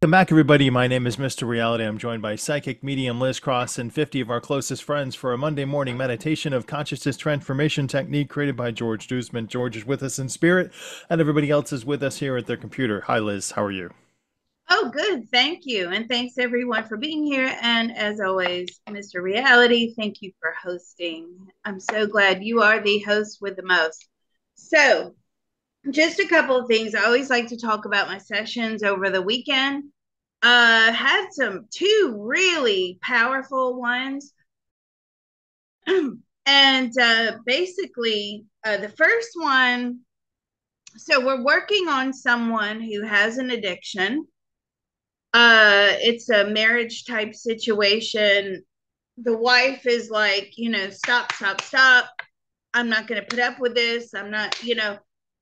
Welcome back, everybody. My name is Mr. Reality. I'm joined by psychic medium Liz Cross and 50 of our closest friends for a Monday morning meditation of consciousness transformation technique created by George Duzman. George is with us in spirit, and everybody else is with us here at their computer. Hi, Liz. How are you? Oh, good. Thank you. And thanks everyone for being here. And as always, Mr. Reality, thank you for hosting. I'm so glad you are the host with the most. So, just a couple of things. I always like to talk about my sessions over the weekend. Had some two really powerful ones. And basically, the first one, so we're working on someone who has an addiction. It's a marriage type situation. The wife is like, stop, stop, stop. I'm not going to put up with this. I'm not,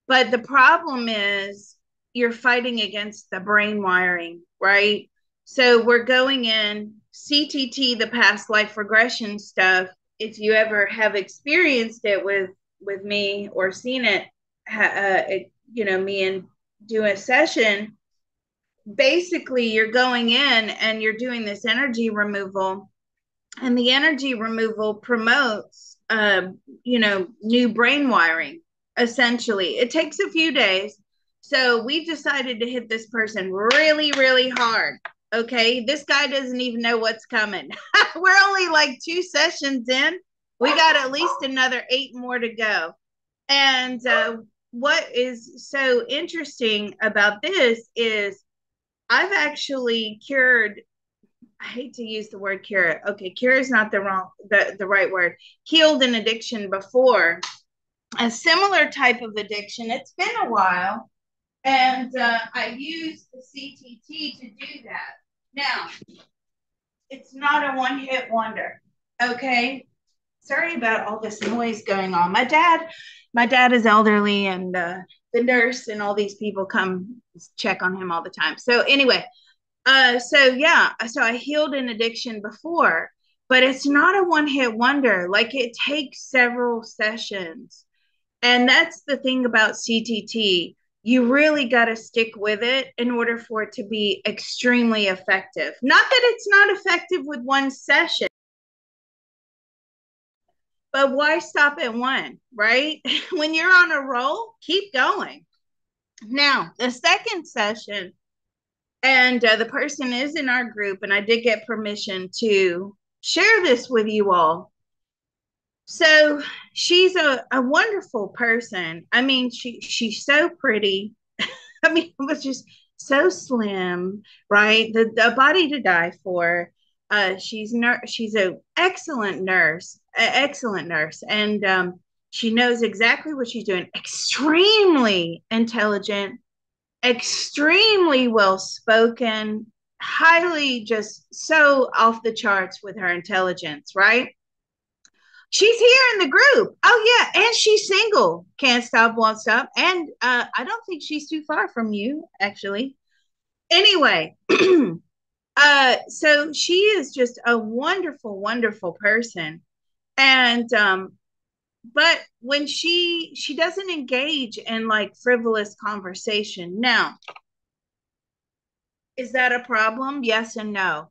but the problem is you're fighting against the brain wiring, right? So we're going in CTT, the past life regression stuff. If you ever have experienced it with me or seen it, me and do a session, basically you're going in and you're doing this energy removal, and the energy removal promotes new brain wiring. Essentially it takes a few days, so we decided to hit this person really really hard. Okay, this guy doesn't even know what's coming. We're only like 2 sessions in. We got at least another 8 more to go. And what is so interesting about this is I've actually cured. I hate to use the word cure. Okay, cure is not the right word. Healed an addiction before, a similar type of addiction. It's been a while, and I use the CTT to do that. Now, it's not a one-hit wonder. Okay, sorry about all this noise going on. My dad is elderly, and the nurse and all these people come check on him all the time. So anyway, so I healed an addiction before, but it's not a one hit wonder. Like, it takes several sessions. And that's the thing about CTT. You really got to stick with it in order for it to be extremely effective. Not that it's not effective with one session, but why stop at one, right? When you're on a roll, keep going. Now, the second session, and the person is in our group, and I did get permission to share this with you all. So she's a wonderful person. I mean, she's so pretty. I mean, it was just so slim, right? The body to die for. She's a excellent nurse, and she knows exactly what she's doing. Extremely intelligent, extremely well spoken, highly just so off the charts with her intelligence, right? She's here in the group. Oh, yeah. And she's single. Can't stop, won't stop. And I don't think she's too far from you, actually. Anyway, so she is just a wonderful, wonderful person. And but when she doesn't engage in like frivolous conversation. Now, is that a problem? Yes and no.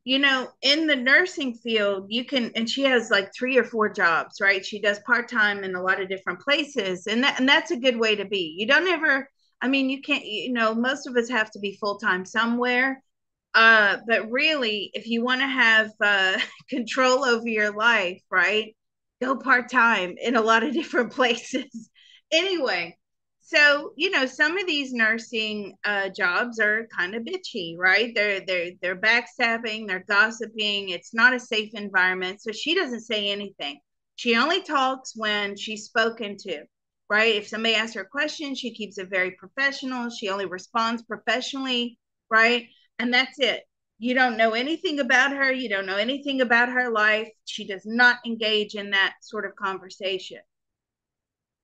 In the nursing field, you can, and she has like 3 or 4 jobs, right? She does part-time in a lot of different places, and that's a good way to be. You don't ever, I mean, you can't, most of us have to be full-time somewhere. But really, if you want to have control over your life, right? Go part-time in a lot of different places. Anyway, so some of these nursing jobs are kind of bitchy, right? They're backstabbing, they're gossiping. It's not a safe environment, so she doesn't say anything. She only talks when she's spoken to, right? If somebody asks her a question, she keeps it very professional. She only responds professionally, right? And that's it. You don't know anything about her. You don't know anything about her life. She does not engage in that sort of conversation.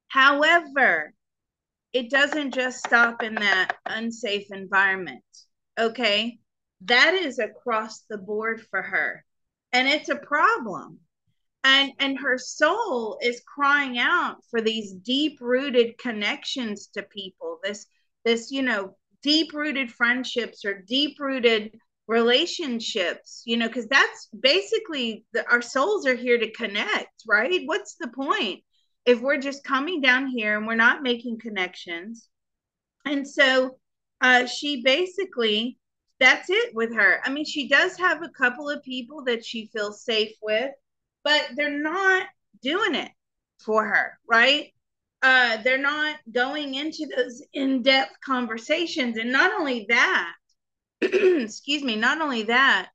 However, it doesn't just stop in that unsafe environment. Okay. That is across the board for her. And it's a problem. And her soul is crying out for these deep rooted connections to people. This, deep rooted friendships or deep rooted relationships, because that's basically our souls are here to connect, right? What's the point if we're just coming down here and we're not making connections? And so she basically, that's it with her. I mean, she does have a couple of people that she feels safe with, but they're not doing it for her, right? They're not going into those in-depth conversations. And not only that, excuse me, not only that,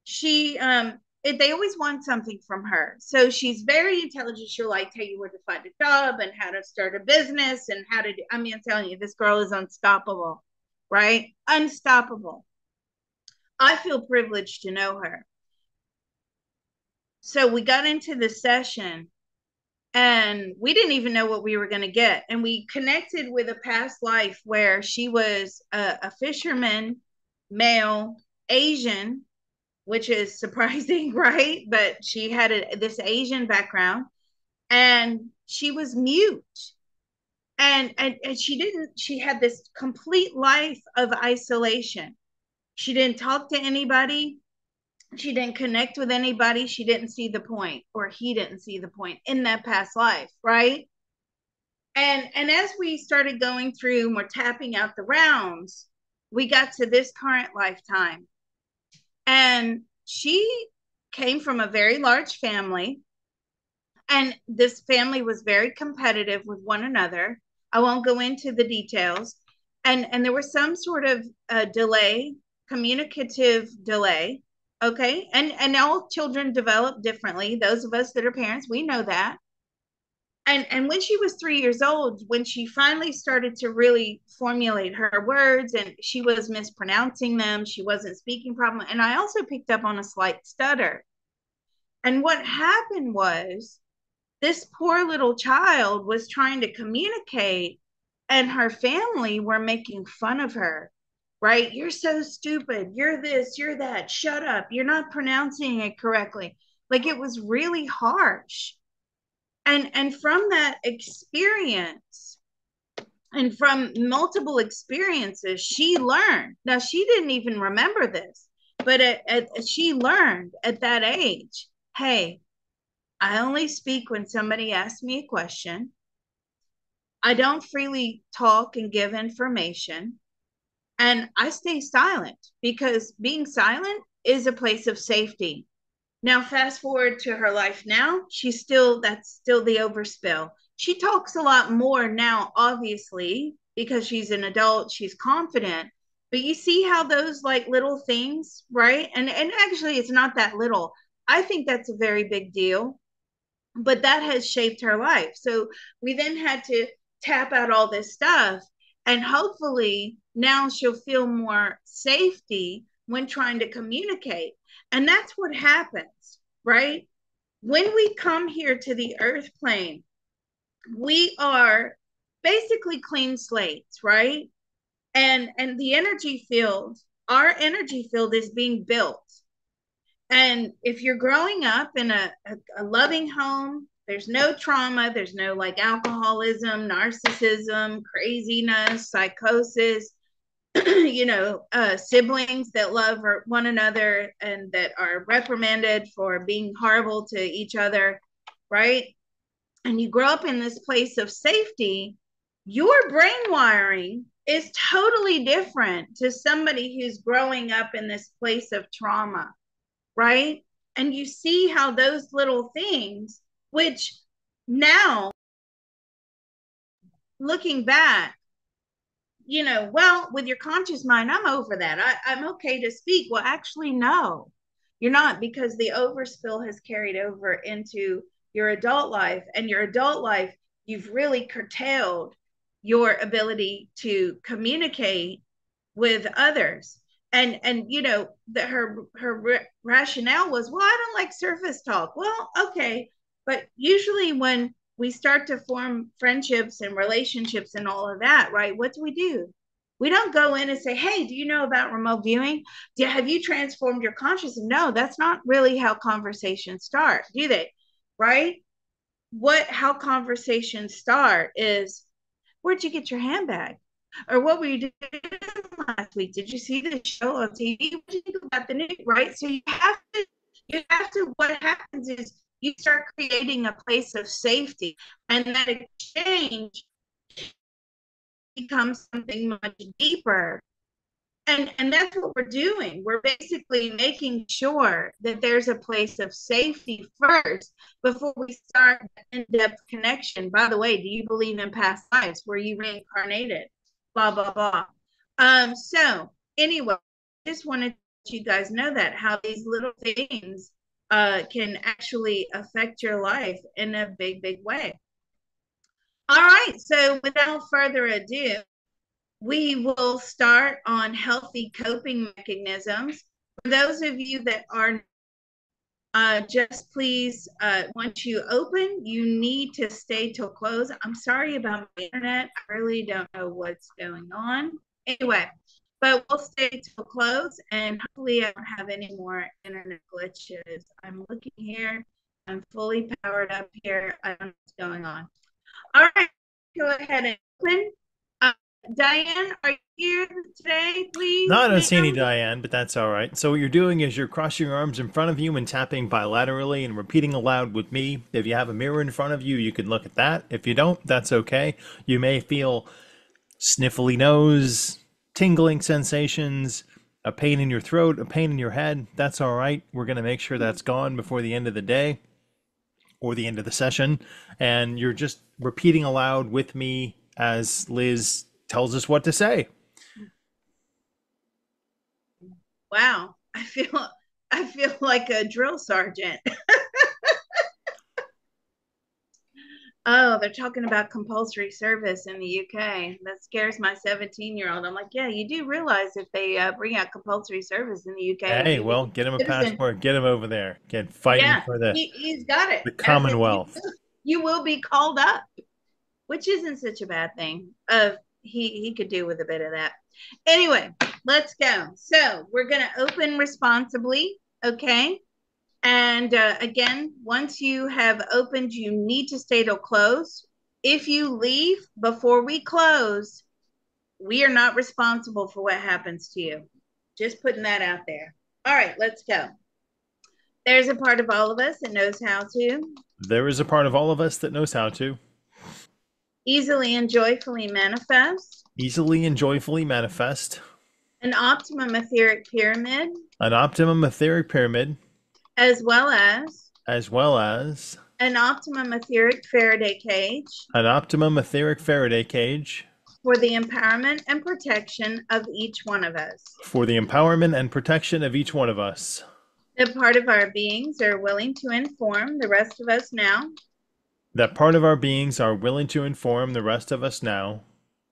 she they always want something from her. So she's very intelligent. She'll like tell you where to find a job and how to start a business and how to do, I mean, I'm telling you, this girl is unstoppable, right? Unstoppable. I feel privileged to know her. So we got into the session and we didn't even know what we were going to get. And we connected with a past life where she was a fisherman, male, Asian, which is surprising, right? But she had this Asian background and she was mute. And she had this complete life of isolation. She didn't talk to anybody. She didn't connect with anybody. She didn't see the point, or he didn't see the point in that past life, right? And as we started going through and we're tapping out the rounds, we got to this current lifetime. And she came from a very large family, and this family was very competitive with one another. I won't go into the details. And there was some sort of delay, communicative delay. Okay. And all children develop differently. Those of us that are parents, we know that. And when she was 3 years old, when she finally started to really formulate her words, and she was mispronouncing them, she wasn't speaking properly. And I also picked up on a slight stutter. And what happened was, this poor little child was trying to communicate, and her family were making fun of her, right? You're so stupid. You're this, you're that. Shut up. You're not pronouncing it correctly. Like, it was really harsh. And from that experience, and from multiple experiences, she learned. Now, she didn't even remember this, but she learned at that age, hey, I only speak when somebody asks me a question. I don't freely talk and give information. And I stay silent, because being silent is a place of safety. Now, fast forward to her life now, that's still the overspill. She talks a lot more now, obviously, because she's an adult, she's confident. But you see how those like little things, right? And actually it's not that little. I think that's a very big deal, but that has shaped her life. So we then had to tap out all this stuff, and hopefully now she'll feel more safety when trying to communicate. And that's what happens, right? When we come here to the earth plane, we are basically clean slates, right? And the energy field, our energy field is being built. And if you're growing up in a loving home, there's no trauma, there's no like alcoholism, narcissism, craziness, psychosis, siblings that love one another and that are reprimanded for being horrible to each other, right? And you grow up in this place of safety, your brain wiring is totally different to somebody who's growing up in this place of trauma, right? And you see how those little things, which now looking back, well, with your conscious mind, I'm over that. I'm okay to speak. Well, actually, no, you're not, because the overspill has carried over into your adult life, and your adult life, you've really curtailed your ability to communicate with others. And her rationale was, well, I don't like surface talk. Well, okay, but usually when we start to form friendships and relationships and all of that, right? What do? We don't go in and say, hey, do you know about remote viewing? Have you transformed your consciousness? No, that's not really how conversations start, do they? Right? How conversations start is, where'd you get your handbag? Or what were you doing last week? Did you see the show on TV? What did you think about the news? Right. So what happens is you start creating a place of safety, and that exchange becomes something much deeper. And that's what we're doing. We're basically making sure that there's a place of safety first before we start in-depth connection. By the way, do you believe in past lives? Were you reincarnated? Blah blah blah. So anyway, I just wanted to let you guys know that how these little things can actually affect your life in a big way. All right, so without further ado, we will start on healthy coping mechanisms. For those of you that are just please, once you open, you need to stay till close. I'm sorry about my internet. I really don't know what's going on. Anyway, but we'll stay till close, and hopefully I don't have any more internet glitches. I'm looking here. I'm fully powered up here. I don't know what's going on. All right, go ahead and open. Uh, Diane, are you here today, No, please, I don't see any ma'am? Diane, but that's all right. So what you're doing is you're crossing your arms in front of you and tapping bilaterally and repeating aloud with me. If you have a mirror in front of you, you can look at that. If you don't, that's okay. You may feel sniffly nose, tingling sensations, a pain in your throat, a pain in your head. That's all right. We're going to make sure that's gone before the end of the day or the end of the session. And you're just repeating aloud with me as Liz tells us what to say. Wow, I feel like a drill sergeant. Oh, they're talking about compulsory service in the UK. That scares my 17-year-old. I'm like, yeah, you do realize if they bring out compulsory service in the UK and Hey, you well, become get him a a citizen, passport, get him over there, get fighting yeah, for the he's got it. the As if Commonwealth. you will be called up, which isn't such a bad thing. He could do with a bit of that. Anyway, let's go. So we're gonna open responsibly, okay? And again, once you have opened, you need to stay till close. If you leave before we close, we are not responsible for what happens to you. Just putting that out there. All right, let's go. There's a part of all of us that knows how to There is a part of all of us that knows how to easily and joyfully manifest easily and joyfully manifest an optimum etheric pyramid, an optimum etheric pyramid, as well as as well as an optimum etheric Faraday cage an optimum etheric Faraday cage for the empowerment and protection of each one of us. for the empowerment and protection of each one of us. That part of our beings are willing to inform the rest of us now. That part of our beings are willing to inform the rest of us now.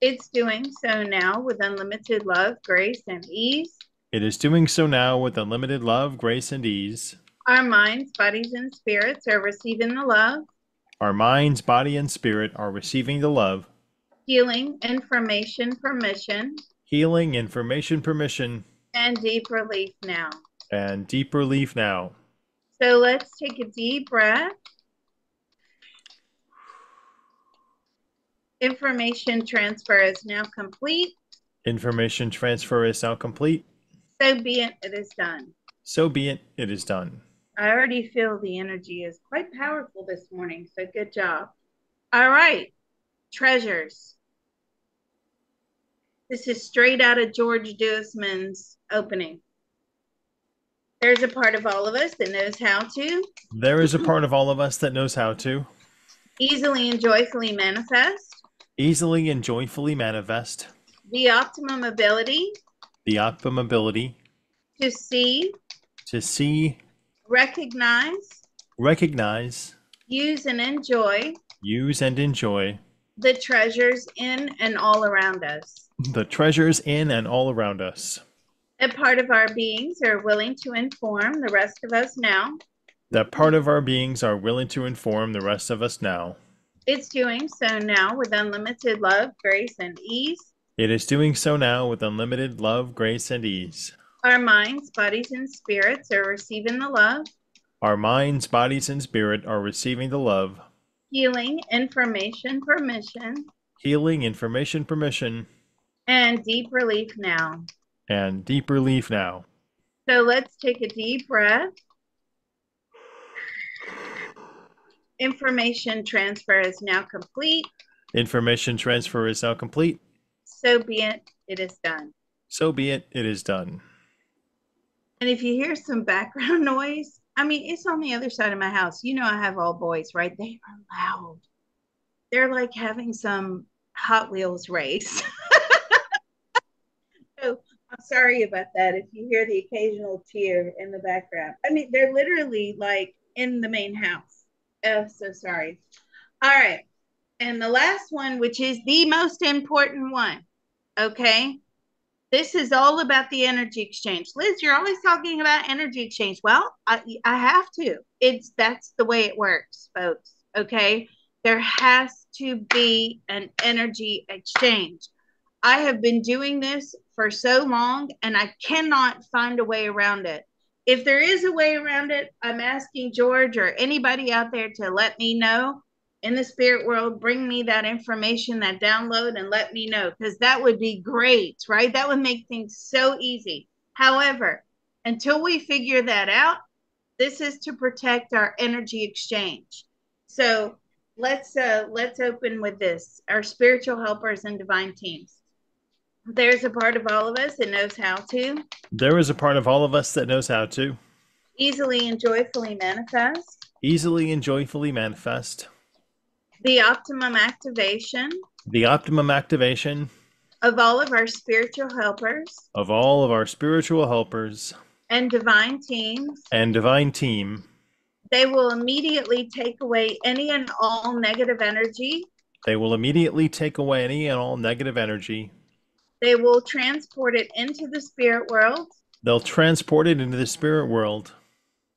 It's doing so now with unlimited love, grace, and ease. It is doing so now with unlimited love, grace, and ease. Our minds, bodies, and spirits are receiving the love, Our minds, body, and spirit are receiving the love, healing, information, permission, healing, information, permission, and deep relief now. and deep relief now. So let's take a deep breath. Information transfer is now complete. Information transfer is now complete. So be it, it is done. So be it, it is done. I already feel the energy is quite powerful this morning, so good job. All right, treasures. This is straight out of George Duisman's opening. There's a part of all of us that knows how to There is a part of all of us that knows how to easily and joyfully manifest easily and joyfully manifest the optimum ability the optimum ability to see, to see, recognize, recognize, use, and enjoy use, and enjoy the treasures in and all around us. the treasures in and all around us. A part of our beings are willing to inform the rest of us now. That part of our beings are willing to inform the rest of us now. It's doing so now with unlimited love, grace, and ease. It is doing so now with unlimited love, grace, and ease. Our minds, bodies, and spirits are receiving the love, Our minds, bodies, and spirit are receiving the love, healing, information, permission, healing, information, permission, And deep relief now. And deep relief now. So let's take a deep breath. Information transfer is now complete. Information transfer is now complete. So be it. It is done. So be it. It is done. And if you hear some background noise, I mean, it's on the other side of my house. You know, I have all boys, right? They are loud. They're like having some Hot Wheels race. So I'm sorry about that if you hear the occasional tear in the background. I mean, they're literally like in the main house. Oh, so sorry. All right. And the last one, which is the most important one, okay? This is all about the energy exchange. Liz, you're always talking about energy exchange. Well, I have to. That's the way it works, folks. Okay. There has to be an energy exchange. I have been doing this for so long and I cannot find a way around it. If there is a way around it, I'm asking George or anybody out there to let me know in the spirit world, bring me that information, that download, and let me know because that would be great, right? That would make things so easy. However, until we figure that out, this is to protect our energy exchange. So let's open with this: our spiritual helpers and divine teams. There's a part of all of us that knows how to There is a part of all of us that knows how to easily and joyfully manifest easily and joyfully manifest the optimum activation the optimum activation of all of our spiritual helpers of all of our spiritual helpers and divine teams. and divine team. They will immediately take away any and all negative energy. They will immediately take away any and all negative energy. They will transport it into the spirit world They'll transport it into the spirit world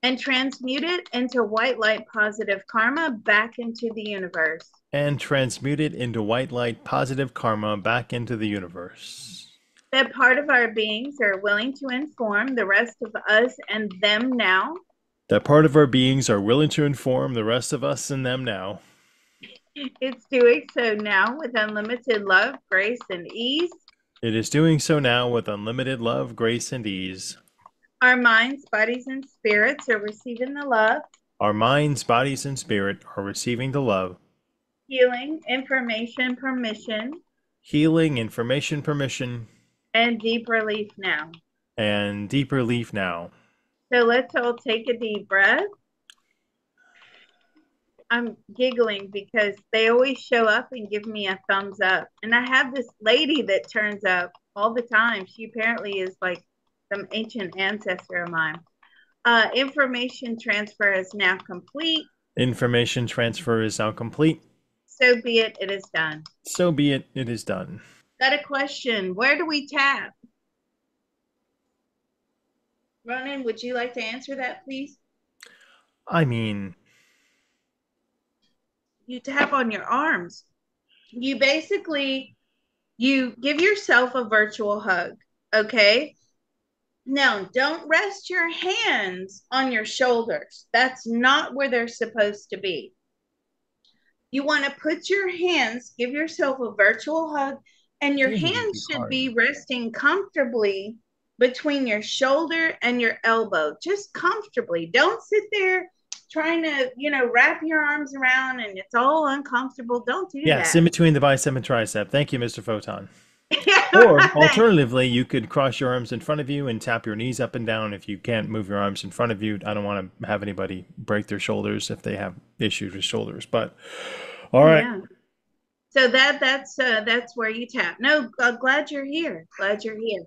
and transmute it into white light positive karma back into the universe. and transmute it into white light positive karma back into the universe. That part of our beings are willing to inform the rest of us and them now. That part of our beings are willing to inform the rest of us and them now. It's doing so now with unlimited love, grace, and ease. It is doing so now with unlimited love, grace, and ease. Our minds, bodies, and spirits are receiving the love, Our minds, bodies, and spirit are receiving the love, healing, information, permission, healing, information, permission, and deep relief now. and deep relief now. So let's all take a deep breath. I'm giggling because they always show up and give me a thumbs up. And I have this lady that turns up all the time. She apparently is like some ancient ancestor of mine. Information transfer is now complete. Information transfer is now complete. So be it. It is done. So be it. It is done. Got a question. Where do we tap? Ronan, would you like to answer that, please? I mean, You tap on your arms. You basically you give yourself a virtual hug, okay? Now, don't rest your hands on your shoulders. That's not where they're supposed to be. You want to put your hands, give yourself a virtual hug, and your these would be hands should hard. be resting comfortably between your shoulder and your elbow, just comfortably. Don't sit there trying to, wrap your arms around and it's all uncomfortable. Don't do Yes, that. in between the bicep and tricep. Thank you, Mr. Photon. Or alternatively, you could cross your arms in front of you and tap your knees up and down if you can't move your arms in front of you. I don't want to have anybody break their shoulders if they have issues with shoulders. But all right. Yeah. So that's where you tap. No, glad you're here. Glad you're here.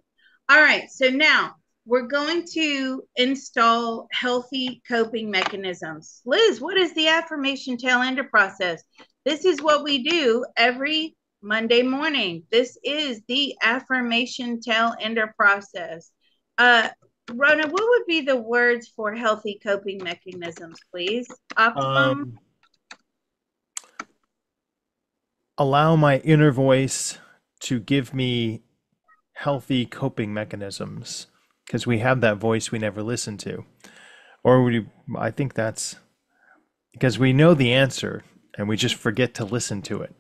All right. So now we're going to install healthy coping mechanisms. Liz, what is the affirmation tail ender process? This is what we do every Monday morning. This is the affirmation tail ender process. Rona, what would be the words for healthy coping mechanisms, please? Optimum. Allow my inner voice to give me healthy coping mechanisms because we have that voice we never listen to. I think that's because we know the answer and we just forget to listen to it.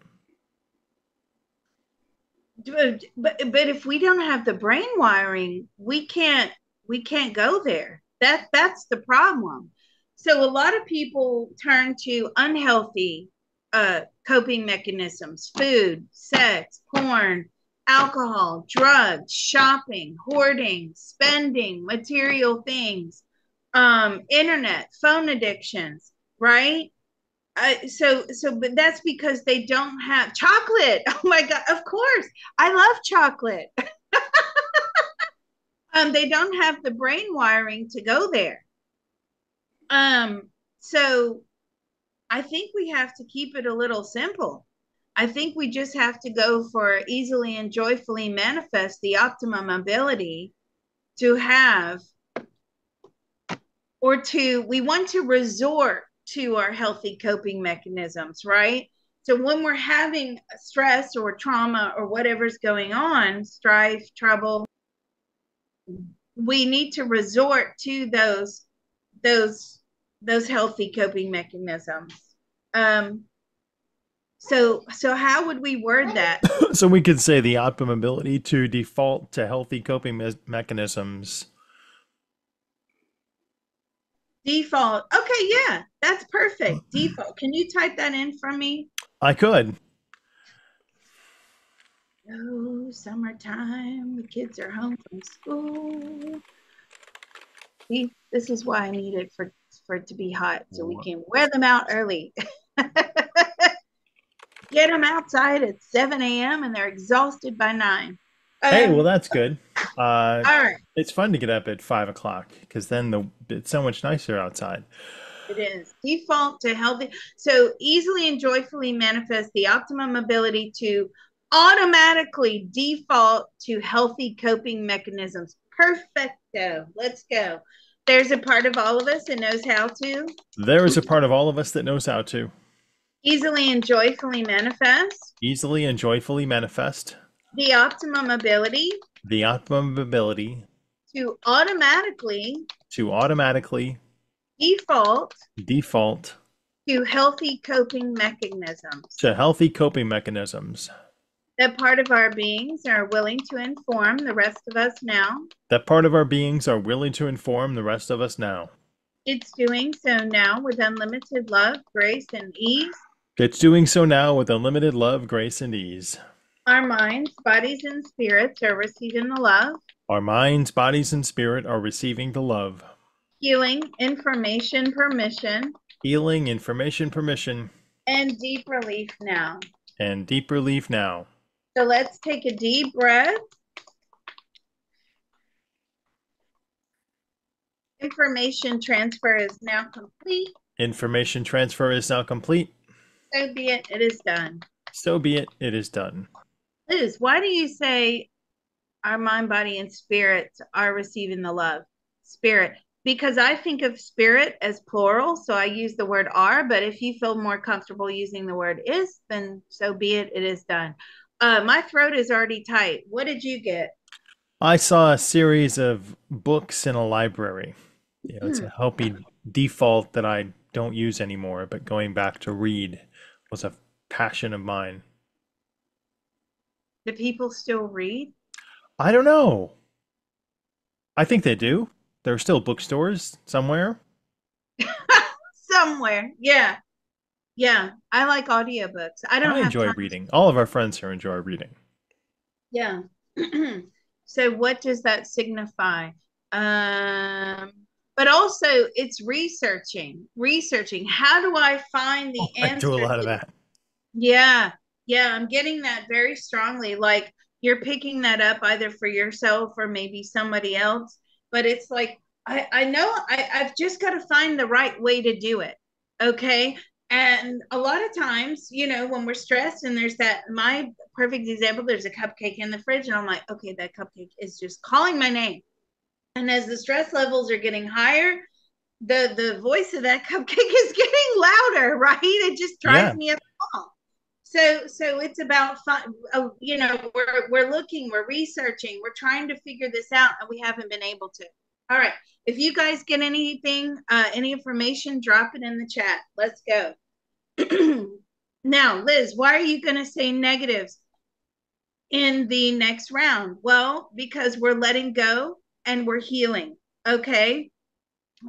but if we don't have the brain wiring, we can't go there. That's the problem. So a lot of people turn to unhealthy coping mechanisms: food, sex, porn, alcohol, drugs, shopping, hoarding, spending, material things, internet, phone addictions, right? But that's because they don't have chocolate. Oh my God, of course. I love chocolate. They don't have the brain wiring to go there. So I think we have to keep it a little simple. I think we just have to go for easily and joyfully manifest the optimum ability to have, or to, we want to resort to our healthy coping mechanisms, right? So when we're having stress or trauma or whatever's going on, strife, trouble, we need to resort to those those healthy coping mechanisms. Um, so how would we word that? So we could say the optimum ability to default to healthy coping mechanisms. Default. Okay, yeah, that's perfect. Default. Can you type that in for me? I could. Oh, summertime. The kids are home from school. See, this is why I need it for it to be hot so we can wear them out early. Get them outside at 7 a.m. and they're exhausted by 9. Hey, well, Um, that's good. all right, It's fun to get up at 5 o'clock because then it's so much nicer outside. it is default to healthy. So easily and joyfully manifest the optimum ability to automatically default to healthy coping mechanisms. Perfecto. Let's go. There's a part of all of us that knows how to There is a part of all of us that knows how to easily and joyfully manifest easily and joyfully manifest the optimum ability the optimum ability to to automatically default default to healthy coping mechanisms. to healthy coping mechanisms. That part of our beings are willing to inform the rest of us now. That part of our beings are willing to inform the rest of us now. It's doing so now with unlimited love, grace, and ease. It's doing so now with unlimited love, grace, and ease. Our minds, bodies, and spirits are receiving the love, Our minds, bodies, and spirit are receiving the love. healing, information, permission, Healing, information, permission, and deep relief now. and deep relief now. So let's take a deep breath. Information transfer is now complete. Information transfer is now complete. So be it, it is done. So be it, it is done. Liz, why do you say our mind, body, and spirit are receiving the love? Spirit. Because I think of spirit as plural, so I use the word are, but if you feel more comfortable using the word is, then so be it, it is done. My throat is already tight. What did you get? I saw a series of books in a library. It's Hmm. a healthy default that I don't use anymore, but going back to read was a passion of mine. Do people still read? I don't know. I think they do. There are still bookstores somewhere. Somewhere. Yeah. Yeah. I like audiobooks. I don't I have enjoy time. reading. All of our friends here enjoy reading. Yeah. So what does that signify? Um, but also it's researching. How do I find the I do a answer lot of to, that. yeah, yeah, I'm getting that very strongly. Like you're picking that up either for yourself or maybe somebody else. But it's like I know I've just got to find the right way to do it. Okay. And a lot of times, when we're stressed and there's that, my perfect example, there's a cupcake in the fridge, and I'm like, okay, that cupcake is just calling my name. And as the stress levels are getting higher, the voice of that cupcake is getting louder, right? It just drives Yeah. me up the wall. So it's about fun. We're looking, we're researching, we're trying to figure this out, and we haven't been able to. All right. If you guys get anything, any information, drop it in the chat. Let's go. Now, Liz, why are you going to say negatives? in the next round? Well, because we're letting go and we're healing. Okay.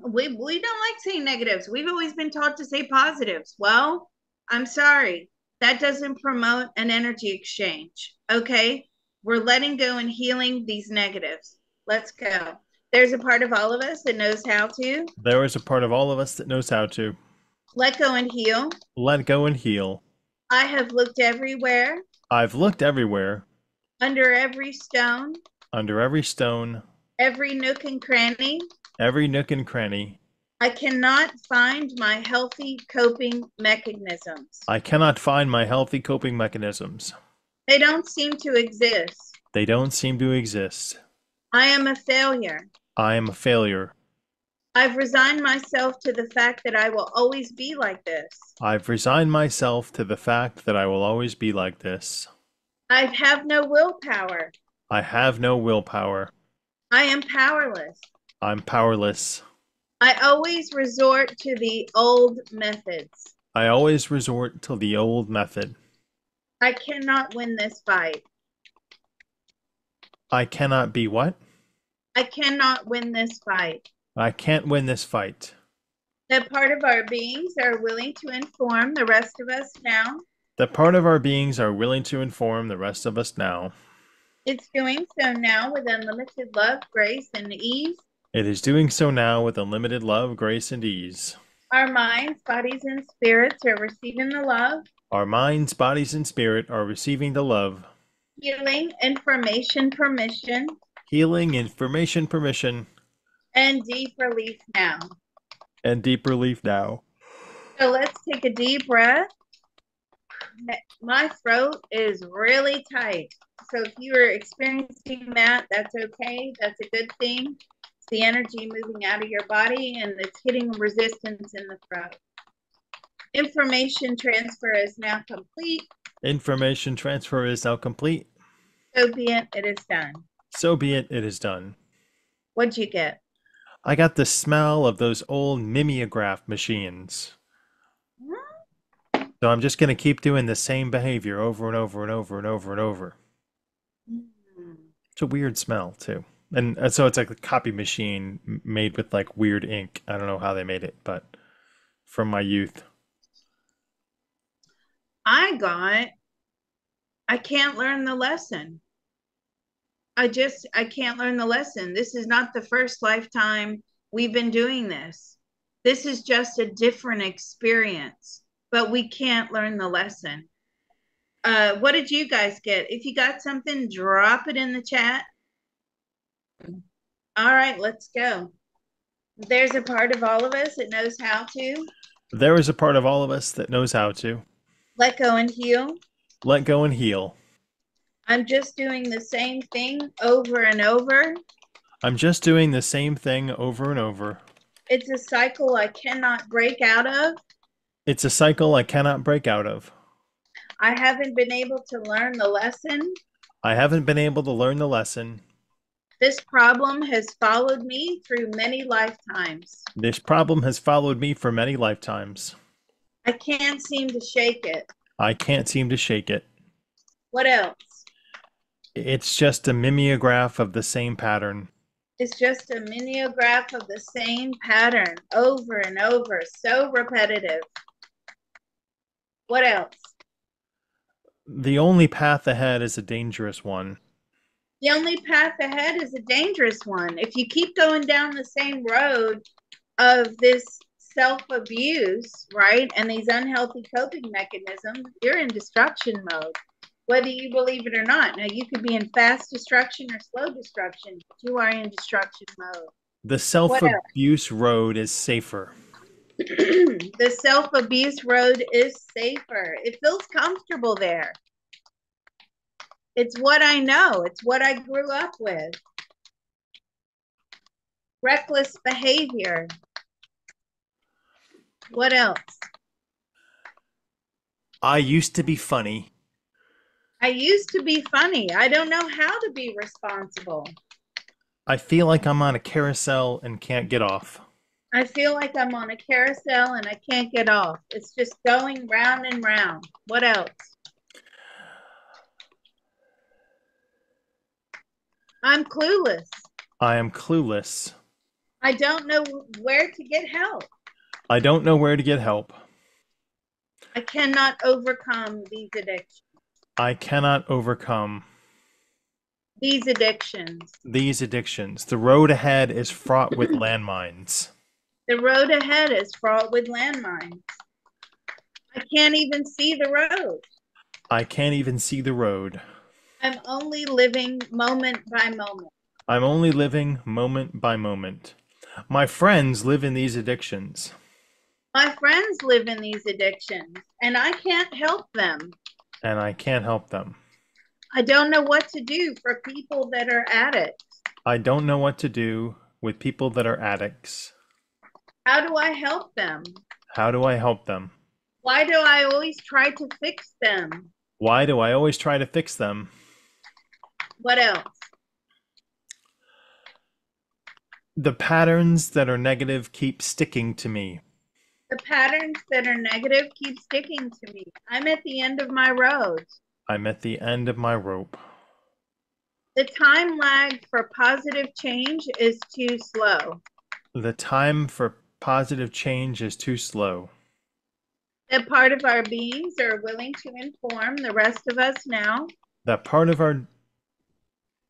We don't like saying negatives. We've always been taught to say positives. Well, I'm sorry. That doesn't promote an energy exchange. Okay. We're letting go and healing these negatives. Let's go. There's a part of all of us that knows how to There is a part of all of us that knows how to let go and heal. let go and heal. I have looked everywhere, I've looked everywhere, under every stone, under every stone, every nook and cranny. every nook and cranny. I cannot find my healthy coping mechanisms. I cannot find my healthy coping mechanisms. They don't seem to exist. They don't seem to exist. I am a failure. I am a failure. I've resigned myself to the fact that I will always be like this. I've resigned myself to the fact that I will always be like this. I have no willpower. I have no willpower. I am powerless. I'm powerless. I always resort to the old methods. I always resort to the old method. I cannot win this fight. I cannot be what? I cannot win this fight. I can't win this fight. That part of our beings are willing to inform the rest of us now. That part of our beings are willing to inform the rest of us now. It's doing so now with unlimited love, grace, and ease. It is doing so now with unlimited love, grace, and ease. Our minds, bodies, and spirits are receiving the love, Our minds, bodies, and spirit are receiving the love, healing, information, permission, healing, information, permission, and deep relief now. and deep relief now. So let's take a deep breath. My throat is really tight. So if you are experiencing that, that's okay. That's a good thing. It's the energy moving out of your body and it's hitting resistance in the throat. Information transfer is now complete. Information transfer is now complete. So be it, it is done. So be it, it is done. What'd you get? I got the smell of those old mimeograph machines. So I'm just going to keep doing the same behavior over and over and over and over and over. It's a weird smell, too. And so it's like a copy machine made with like weird ink. I don't know how they made it, but from my youth. I can't learn the lesson. I can't learn the lesson. This is not the first lifetime we've been doing this. This is just a different experience, but we can't learn the lesson. What did you guys get? If you got something, drop it in the chat. All right, let's go. There's a part of all of us that knows how to There is a part of all of us that knows how to let go and heal. let go and heal. I'm just doing the same thing over and over. I'm just doing the same thing over and over. It's a cycle I cannot break out of. It's a cycle I cannot break out of. I haven't been able to learn the lesson. I haven't been able to learn the lesson. This problem has followed me through many lifetimes. This problem has followed me for many lifetimes. I can't seem to shake it. I can't seem to shake it. What else? It's just a mimeograph of the same pattern. It's just a mimeograph of the same pattern over and over, so repetitive. What else? The only path ahead is a dangerous one. The only path ahead is a dangerous one. If you keep going down the same road of this self-abuse, right, and these unhealthy coping mechanisms, you're in destruction mode, whether you believe it or not. Now, you could be in fast destruction or slow destruction, but you are in destruction mode. The self-abuse road is safer. The self-abuse road is safer. It feels comfortable there. It's what I know. It's what I grew up with. Reckless behavior. What else? I used to be funny. I used to be funny. I don't know how to be responsible. I feel like I'm on a carousel and can't get off. I feel like I'm on a carousel and I can't get off. It's just going round and round. What else? I'm clueless. I am clueless. I don't know where to get help. I don't know where to get help. I cannot overcome these addictions. I cannot overcome These addictions. these addictions. The road ahead is fraught with landmines. The road ahead is fraught with landmines. I can't even see the road. I can't even see the road. I'm only living moment by moment. I'm only living moment by moment. My friends live in these addictions, My friends live in these addictions, and I can't help them. and I can't help them. I don't know what to do for people that are addicts. I don't know what to do with people that are addicts. How do I help them? How do I help them? Why do I always try to fix them? Why do I always try to fix them? What else? The patterns that are negative keep sticking to me. The patterns that are negative keep sticking to me. I'm at the end of my road. I'm at the end of my rope. The time lag for positive change is too slow. The time for positive change is too slow. That part of our beings are willing to inform the rest of us now. That part of our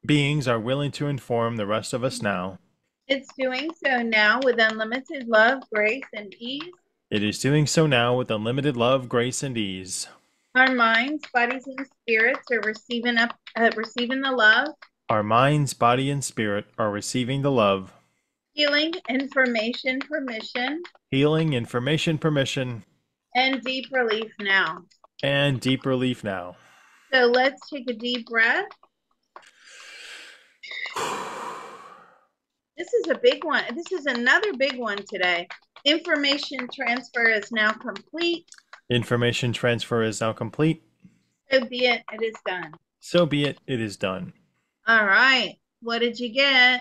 beings are willing to inform the rest of us now. It's doing so now with unlimited love, grace, and ease. It is doing so now with unlimited love, grace, and ease. Our minds, bodies, and spirits are receiving the love, Our minds, body, and spirit are receiving the love, healing, information, permission, healing, information, permission, and deep relief now. and deep relief now. So let's take a deep breath. This is a big one. This is another big one today. Information transfer is now complete. Information transfer is now complete. So be it. It is done. So be it. It is done. All right. What did you get?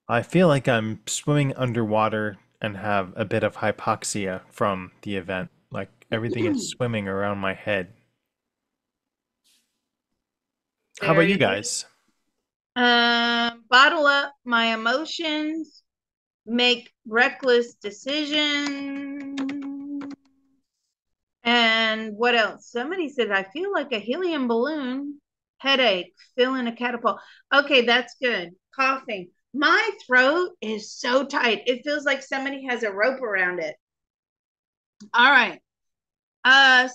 I feel like I'm swimming underwater and have a bit of hypoxia from the event. Like everything is swimming around my head. How about you Very good. guys? Bottle up my emotions, make reckless decisions. And what else? Somebody said, I feel like a helium balloon, headache, feeling a catapult. Okay, that's good. Coughing. My throat is so tight. It feels like somebody has a rope around it. All right.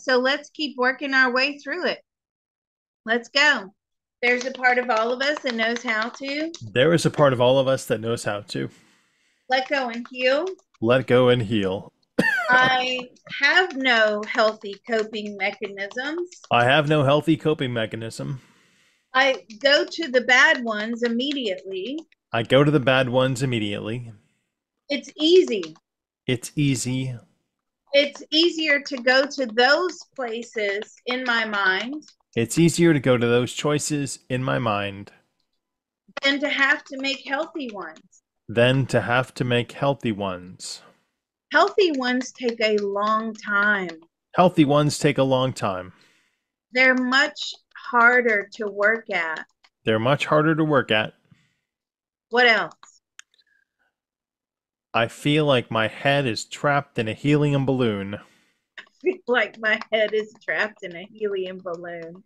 So let's keep working our way through it. Let's go. There's a part of all of us that knows how to There is a part of all of us that knows how to let go and heal. let go and heal. I have no healthy coping mechanisms. I have no healthy coping mechanism. I go to the bad ones immediately. I go to the bad ones immediately. It's easy. It's easy. It's easier to go to those places in my mind It's easier to go to those choices in my mind than to have to make healthy ones. than to have to make healthy ones. Healthy ones take a long time. Healthy ones take a long time. They're much harder to work at. They're much harder to work at. What else? I feel like my head is trapped in a helium balloon. I feel like my head is trapped in a helium balloon.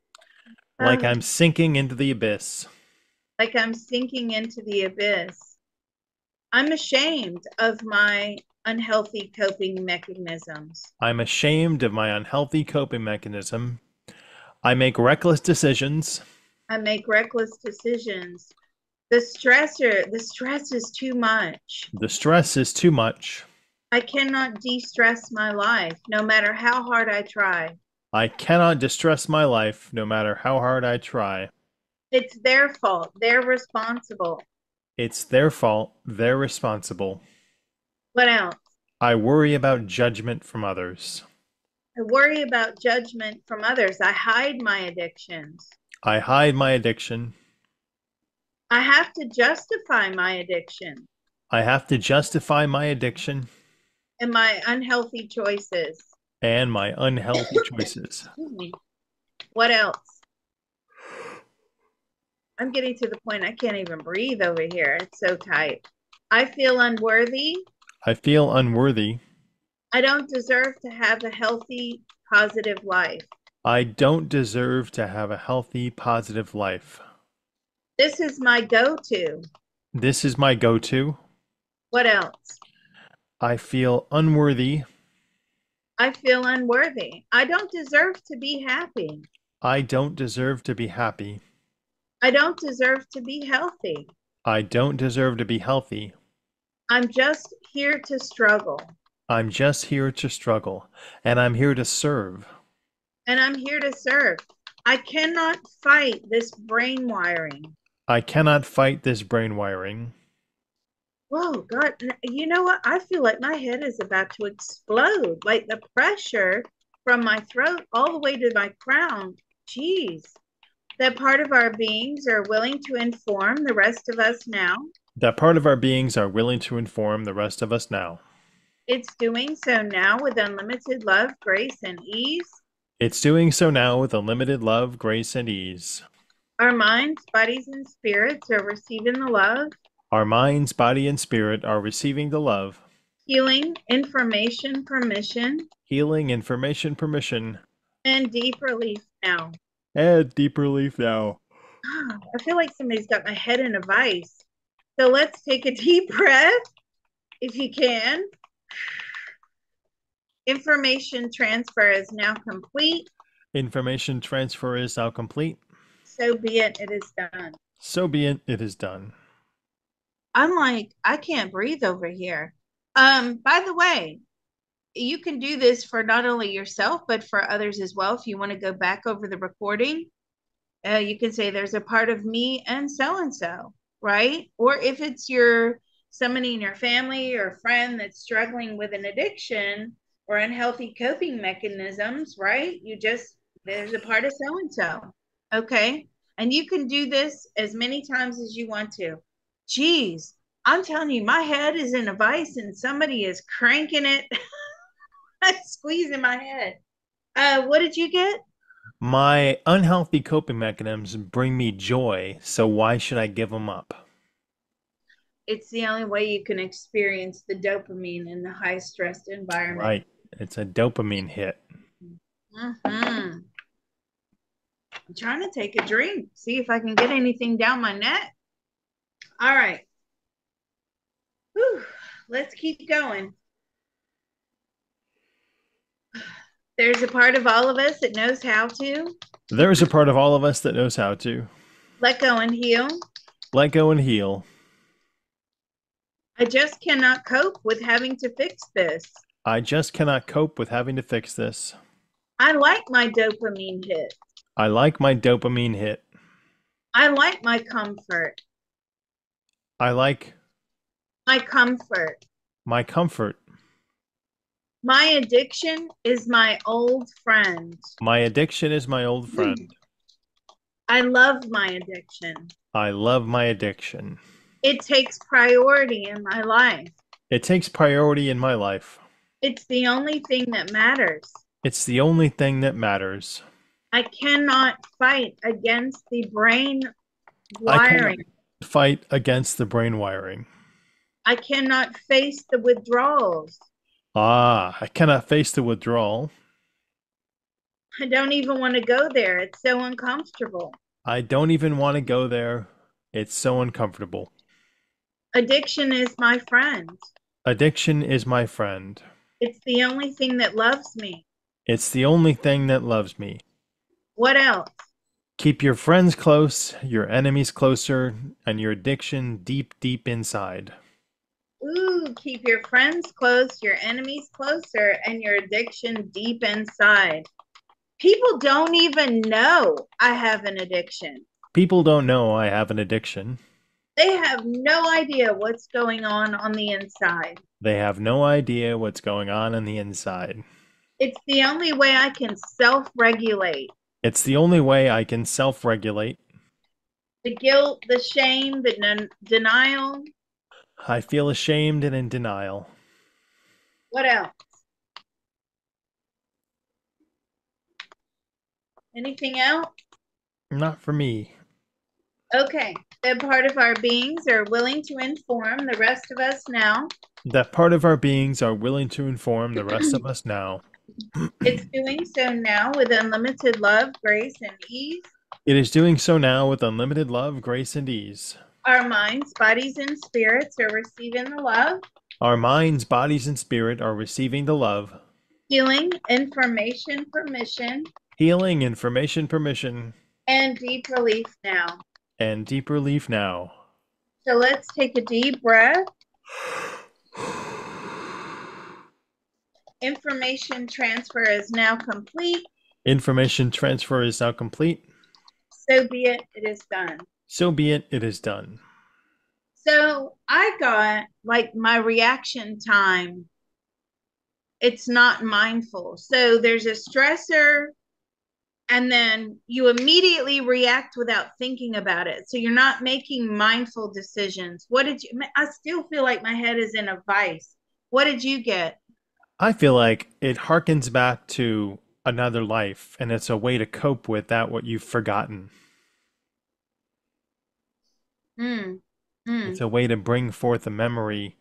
Like I'm sinking into the abyss. Like I'm sinking into the abyss. I'm ashamed of my unhealthy coping mechanisms. I'm ashamed of my unhealthy coping mechanism. I make reckless decisions. I make reckless decisions. The stress is too much. The stress is too much. I cannot de-stress my life, no matter how hard I try. I cannot distress my life no matter how hard I try. It's their fault. They're responsible. It's their fault. They're responsible. What else? I worry about judgment from others. I worry about judgment from others. I hide my addictions. I hide my addiction. I have to justify my addiction I have to justify my addiction and my unhealthy choices. and my unhealthy choices. Excuse me. What else? I'm getting to the point I can't even breathe over here. It's so tight. I feel unworthy. I feel unworthy. I don't deserve to have a healthy, positive life. I don't deserve to have a healthy, positive life. This is my go to. This is my go-to. What else? I feel unworthy. I feel unworthy. I don't deserve to be happy. I don't deserve to be happy. I don't deserve to be healthy. I don't deserve to be healthy. I'm just here to struggle. I'm just here to struggle, and I'm here to serve. And I'm here to serve. I cannot fight this brain wiring. I cannot fight this brain wiring. Whoa, God, you know what? I feel like my head is about to explode. Like the pressure from my throat all the way to my crown. Jeez. That part of our beings are willing to inform the rest of us now. That part of our beings are willing to inform the rest of us now. It's doing so now with unlimited love, grace, and ease. It's doing so now with unlimited love, grace, and ease. Our minds, bodies, and spirits are receiving the love, Our minds, body, and spirit are receiving the love, healing, information, permission, healing, information, permission, and deep relief now. and deep relief now. I feel like somebody's got my head in a vice. So let's take a deep breath if you can. Information transfer is now complete. Information transfer is now complete. So be it, it is done. So be it, it is done. I'm like, I can't breathe over here. By the way, you can do this for not only yourself, but for others as well. If you want to go back over the recording, you can say there's a part of me and so, right? Or if it's your somebody in your family or friend that's struggling with an addiction or unhealthy coping mechanisms, right? You just there's a part of so. Okay. And you can do this as many times as you want to. Geez, I'm telling you, my head is in a vice and somebody is cranking it, squeezing my head. What did you get? My unhealthy coping mechanisms bring me joy, so why should I give them up? It's the only way you can experience the dopamine in the high stressed environment. Right. It's a dopamine hit. Mm-hmm. I'm trying to take a drink, see if I can get anything down my neck. All right. Whew. Let's keep going. There's a part of all of us that knows how to There is a part of all of us that knows how to let go and heal. let go and heal. I just cannot cope with having to fix this. I just cannot cope with having to fix this. I like my dopamine hit. I like my dopamine hit. I like my comfort. I like My comfort. my comfort. My addiction is my old friend. My addiction is my old friend. I love my addiction. I love my addiction. It takes priority in my life. It takes priority in my life. It's the only thing that matters. It's the only thing that matters. I cannot fight against the brain I cannot wiring. fight against the brain wiring. I cannot face the withdrawals. I cannot face the withdrawal. I don't even want to go there. It's so uncomfortable. I don't even want to go there. It's so uncomfortable. Addiction is my friend. Addiction is my friend. It's the only thing that loves me. It's the only thing that loves me. What else? Keep your friends close, your enemies closer, and your addiction deep, deep inside. Ooh, keep your friends close, your enemies closer, and your addiction deep inside. People don't even know I have an addiction. People don't know I have an addiction. They have no idea what's going on the inside. They have no idea what's going on the inside. It's the only way I can self regulate. It's the only way I can self-regulate. The guilt, the shame, the denial. I feel ashamed and in denial. What else? Anything else? Not for me. Okay. That part of our beings are willing to inform the rest of us now. That part of our beings are willing to inform the rest of us now. It's doing so now with unlimited love, grace, and ease. It is doing so now with unlimited love, grace, and ease. Our minds, bodies, and spirits are receiving the love, Our minds, bodies, and spirit are receiving the love, healing, information, permission, healing, information, permission, and deep relief now. and deep relief now. So let's take a deep breath. Information transfer is now complete. Information transfer is now complete. So be it, it is done. So be it, it is done. So I got like my reaction time. It's not mindful. So there's a stressor, and then you immediately react without thinking about it. So you're not making mindful decisions. What did you, I still feel like my head is in a vice. What did you get? I feel like it harkens back to another life, and it's a way to cope with that what you've forgotten. Mm, It's mm. a way to bring forth a memory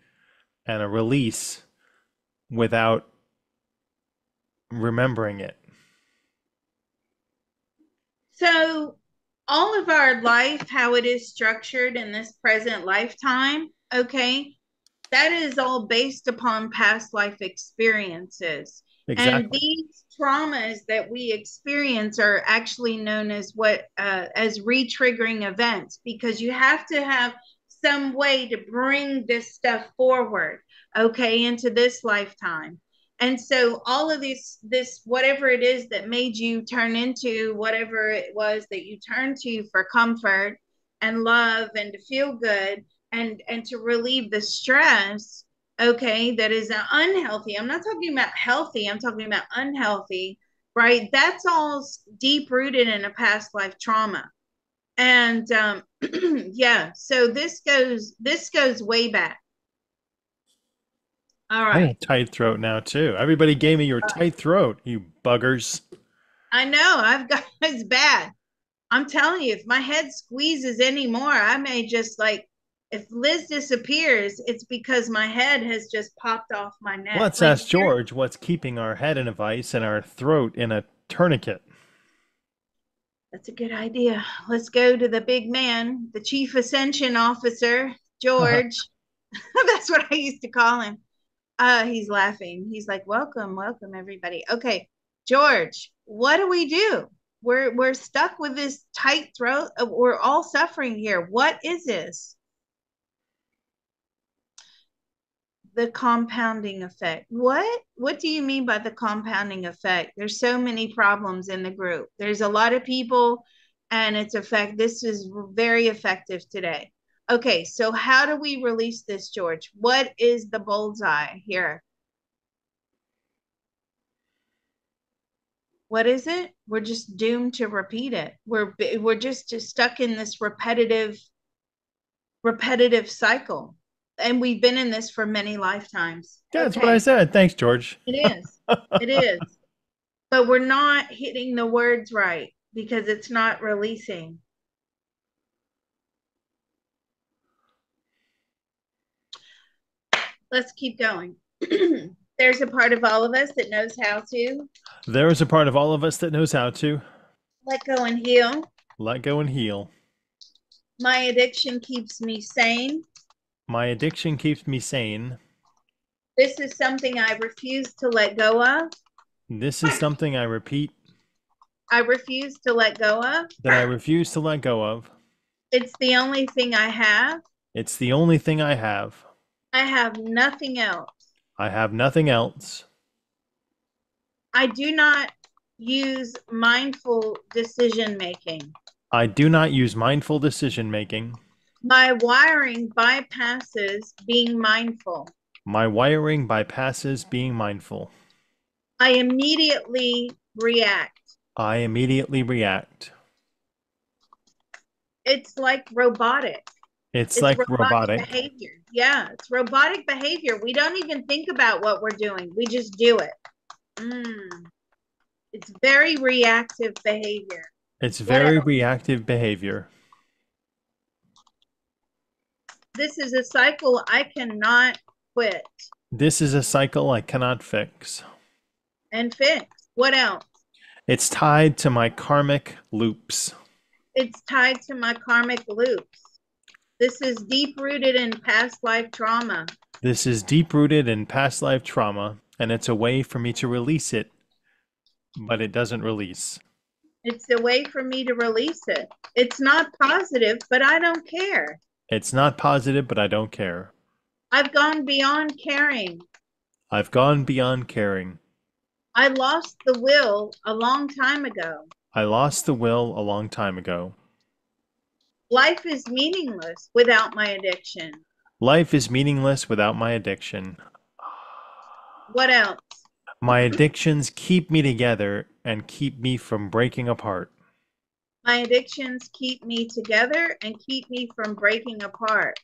and a release without remembering it. So all of our life, how it is structured in this present lifetime, okay, that is all based upon past life experiences. And Exactly. these traumas that we experience are actually known as what as re-triggering events, because you have to have some way to bring this stuff forward, okay, into this lifetime. And so all of this whatever it is that made you turn into whatever it was that you turned to for comfort and love and to feel good and to relieve the stress, okay, that is unhealthy. I'm not talking about healthy, I'm talking about unhealthy, right? That's all deep rooted in a past life trauma. And yeah, so this goes way back. All I have a right. tight throat now too. Everybody gave me your tight throat, you buggers. I know I've got it's bad. I'm telling you, if my head squeezes anymore, I may just like, if Liz disappears, it's because my head has just popped off my neck. Let's Like, ask George what's keeping our head in a vice and our throat in a tourniquet. that's a good idea. Let's go to the big man, the chief ascension officer, George. That's what I used to call him. He's laughing. He's like, "Welcome, welcome, everybody." Okay, George, what do we do? We're stuck with this tight throat. We're all suffering here. What is this? The compounding effect. What do you mean by the compounding effect? There's so many problems in the group. There's a lot of people, and it's effect this is very effective today. Okay, so how do we release this, George? What is the bullseye here? What is it? We're just doomed to repeat it. We're just stuck in this repetitive cycle, and we've been in this for many lifetimes. Yeah, that's what I Okay, said. Thanks, George. it is. It is. But we're not hitting the words right because it's not releasing. Let's keep going. There's a part of all of us that knows how to There is a part of all of us that knows how to let go and heal. let go and heal. My addiction keeps me sane. My addiction keeps me sane. This is something I refuse to let go of. This is something I repeat I refuse to let go of. that I refuse to let go of. It's the only thing I have. It's the only thing I have. I have nothing else. I have nothing else. I do not use mindful decision making. I do not use mindful decision making. My wiring bypasses being mindful. My wiring bypasses being mindful. I immediately react. I immediately react. It's like robotic. It's It's like robotic robotic. behavior. Yeah, it's robotic behavior. We don't even think about what we're doing. We just do it. Mm. It's very reactive behavior. It's What very else? reactive behavior. This is a cycle I cannot quit This is a cycle I cannot fix. and fix. What else? It's tied to my karmic loops. It's tied to my karmic loops. This is deep rooted in past life trauma. This is deep rooted in past life trauma, and it's a way for me to release it, but it doesn't release. It's a way for me to release it. It's not positive, but I don't care. It's not positive, but I don't care. I've gone beyond caring. I've gone beyond caring. I lost the will a long time ago. I lost the will a long time ago. Life is meaningless without my addiction. Life is meaningless without my addiction. What else? My addictions keep me together and keep me from breaking apart. My addictions keep me together and keep me from breaking apart.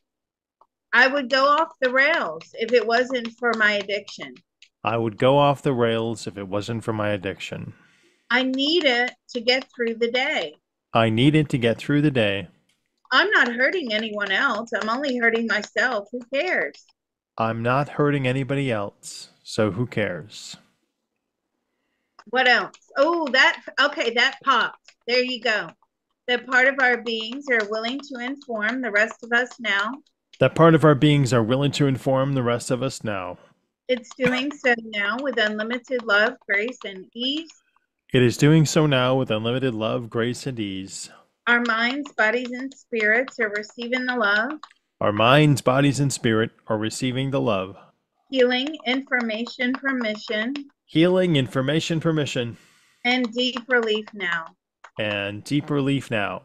I would go off the rails if it wasn't for my addiction. I would go off the rails if it wasn't for my addiction. I need it to get through the day. I need it to get through the day. I'm not hurting anyone else. I'm only hurting myself. Who cares? I'm not hurting anybody else, so who cares? What else? Oh, okay, that popped. There you go. That part of our beings are willing to inform the rest of us now. That part of our beings are willing to inform the rest of us now. It's doing so now with unlimited love, grace, and ease. It is doing so now with unlimited love, grace, and ease. Our minds, bodies, and spirits are receiving the love, Our minds, bodies, and spirit are receiving the love. healing, information, permission, Healing, information, permission, and deep relief now. and deep relief now.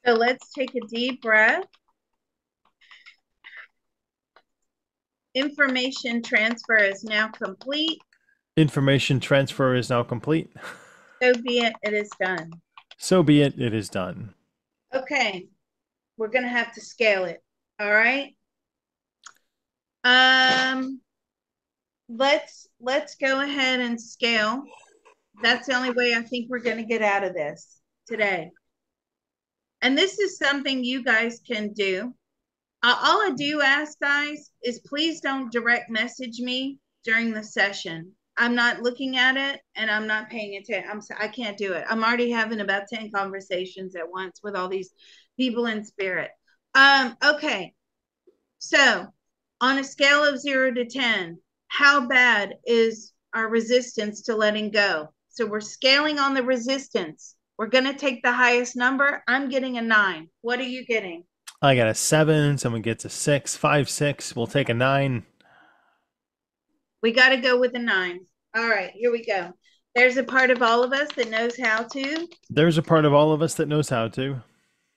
So let's take a deep breath. Information transfer is now complete. Information transfer is now complete. So be it, it is done. So be it, it is done. Okay, we're gonna have to scale it. All right. Um, let's go ahead and scale. That's the only way I think we're gonna get out of this today. And this is something you guys can do. All I do ask, guys, is please don't direct message me during the session. I'm not looking at it and I'm not paying attention. I can't do it. I'm already having about 10 conversations at once with all these people in spirit. Okay. So on a scale of 0 to 10, how bad is our resistance to letting go? So we're scaling on the resistance. We're going to take the highest number. I'm getting a 9. What are you getting? I got a 7. Someone gets a 6. 5, 6. We'll take a 9. We got to go with a 9. All right, here we go. There's a part of all of us that knows how to There's a part of all of us that knows how to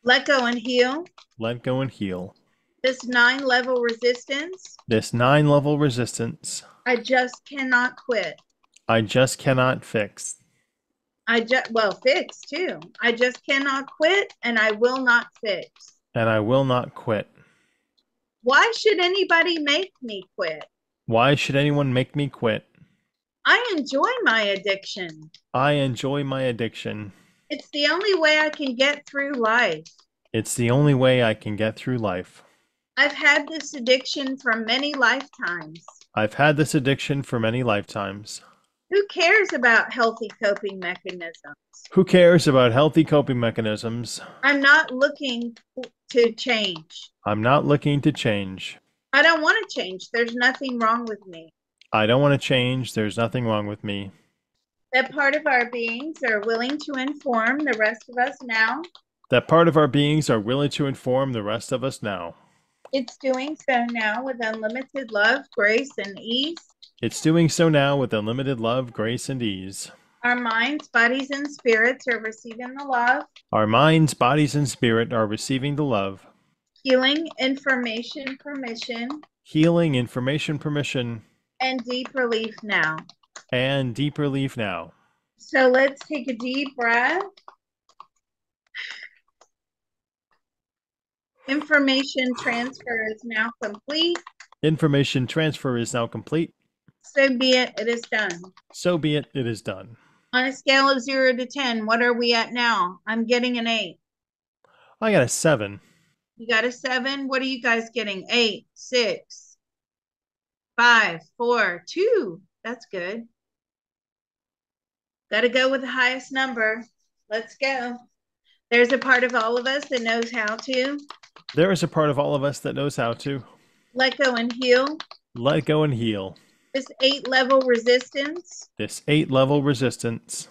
let go and heal. let go and heal. This 9-level resistance, This 9-level resistance, I just cannot quit. I just cannot fix. Fix too. I just cannot quit and I will not fix. And I will not quit. Why should anybody make me quit? Why should anyone make me quit? I enjoy my addiction. I enjoy my addiction. It's the only way I can get through life. It's the only way I can get through life. I've had this addiction for many lifetimes. I've had this addiction for many lifetimes. Who cares about healthy coping mechanisms? Who cares about healthy coping mechanisms? I'm not looking to change. I'm not looking to change. I don't want to change. There's nothing wrong with me. I don't want to change. There's nothing wrong with me. That part of our beings are willing to inform the rest of us now. That part of our beings are willing to inform the rest of us now. It's doing so now with unlimited love, grace, and ease. It's doing so now with unlimited love, grace, and ease. Our minds, bodies, and spirits are receiving the love. Our minds, bodies, and spirit are receiving the love. Healing, information, permission. Healing, information, permission. And deep relief now. And deep relief now. So let's take a deep breath. Information transfer is now complete. Information transfer is now complete. So be it, it is done. So be it, it is done. On a scale of 0 to 10, what are we at now? I'm getting an 8. I got a 7. You got a 7. What are you guys getting? 8, 6, 5, 4, 2. That's good. Got to go with the highest number. Let's go. There's a part of all of us that knows how to There is a part of all of us that knows how to let go and heal. let go and heal. This 8 level resistance, This 8 level resistance.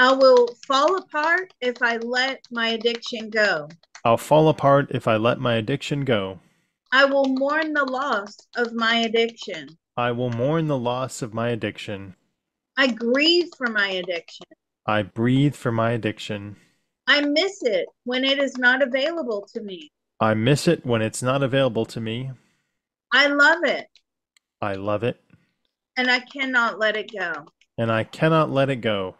I will fall apart if I let my addiction go. I'll fall apart if I let my addiction go. I will mourn the loss of my addiction. I will mourn the loss of my addiction. I grieve for my addiction. I breathe for my addiction. I miss it when it is not available to me. I miss it when it's not available to me. I love it I love it, and I cannot let it go. and I cannot let it go.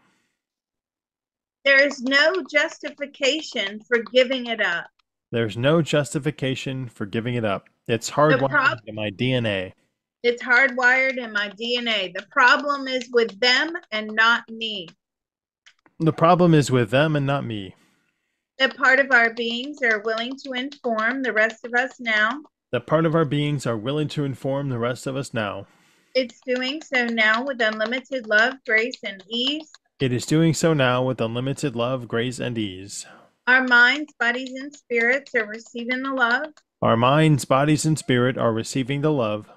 There is no justification for giving it up. There's no justification for giving it up. It's The hardwired prob- into my DNA. it's hardwired in my DNA. The problem is with them and not me. The problem is with them and not me. That part of our beings are willing to inform the rest of us now. That part of our beings are willing to inform the rest of us now. It's doing so now with unlimited love, grace, and ease. It is doing so now with unlimited love, grace, and ease. Our minds, bodies, and spirits are receiving the love, Our minds, bodies, and spirit are receiving the love,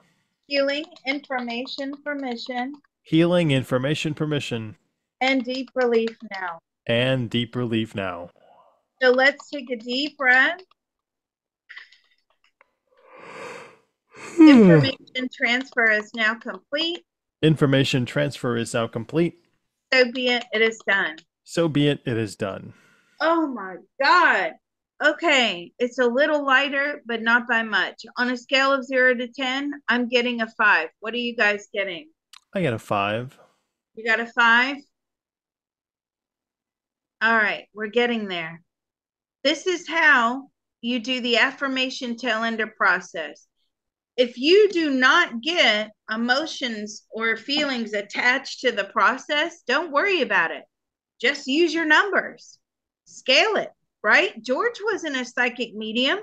healing, information, permission, healing, information, permission, and deep relief now. and deep relief now. So let's take a deep breath. Information transfer is now complete. Information transfer is now complete. So be it, it is done. So be it, it is done. Oh my God. Okay, it's a little lighter, but not by much. On a scale of 0 to 10, I'm getting a 5. What are you guys getting? I got a 5. You got a 5? All right, we're getting there. This is how you do the affirmation tail ender process. If you do not get emotions or feelings attached to the process, don't worry about it. Just use your numbers, scale it, right? George wasn't a psychic medium.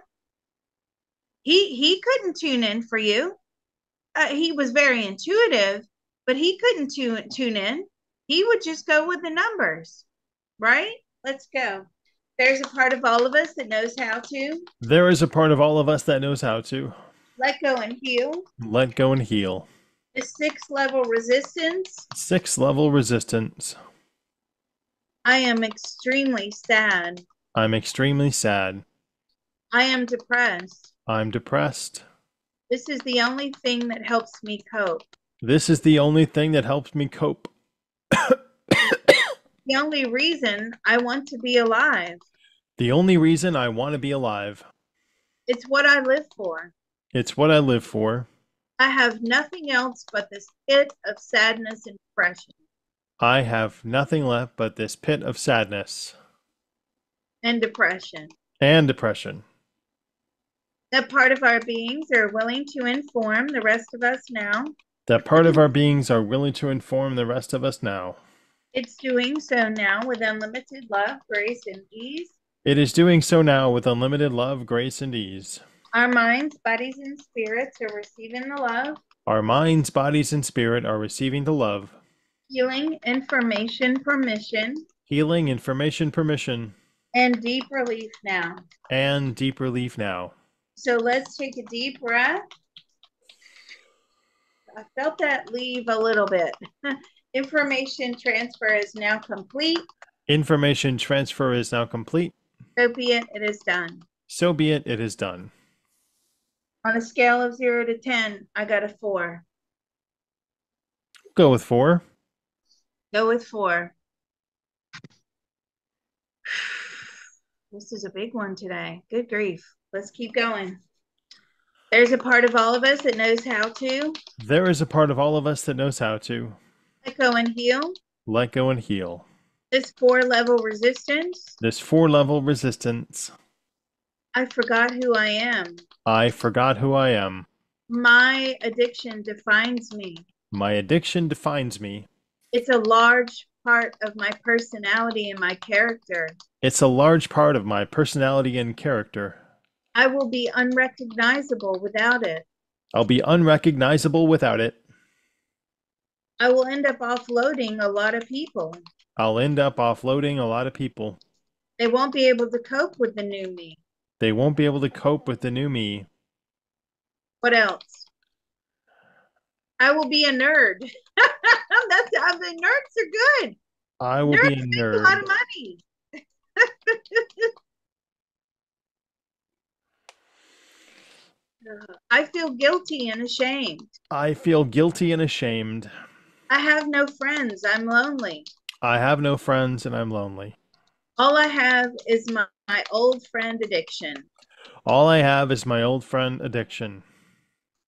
He couldn't tune in for you. He was very intuitive, but he couldn't tune in. He would just go with the numbers, right? Let's go. There's a part of all of us that knows how to There is a part of all of us that knows how to let go and heal. let go and heal. The 6 level resistance. 6 level resistance. I am extremely sad. I'm extremely sad. I am depressed. I'm depressed. This is the only thing that helps me cope. This is the only thing that helps me cope. The only reason I want to be alive. The only reason I want to be alive. It's what I live for. It's what I live for. I have nothing else but this pit of sadness and depression I have nothing left but this pit of sadness and depression. and depression. That part of our beings are willing to inform the rest of us now. That part of our beings are willing to inform the rest of us now. It's doing so now with unlimited love, grace, and ease. It is doing so now with unlimited love, grace, and ease. Our minds, bodies, and spirits are receiving the love, Our minds, bodies, and spirit are receiving the love, healing, information, permission, healing, information, permission, and deep relief now. and deep relief now. So let's take a deep breath. I felt that leave a little bit. Information transfer is now complete. Information transfer is now complete. So be it, it is done. So be it, it is done. On a scale of 0 to 10, I got a 4. Go with 4. Go with 4. This is a big one today. Good grief. Let's keep going. There's a part of all of us that knows how to There is a part of all of us that knows how to let go and heal. let go and heal. This 4-level resistance. This 4-level resistance. I forgot who I am. I forgot who I am. My addiction defines me. My addiction defines me. It's a large part of my personality and my character. It's a large part of my personality and character. I will be unrecognizable without it. I'll be unrecognizable without it. I will end up offloading a lot of people. I'll end up offloading a lot of people. They won't be able to cope with the new me. They won't be able to cope with the new me. What else? I will be a nerd. That's how the nerds are good. I will be a Nerds make a lot nerd. of money. I feel guilty and ashamed. I feel guilty and ashamed. I have no friends. I'm lonely. I have no friends and I'm lonely. All I have is my old friend addiction. All I have is my old friend addiction.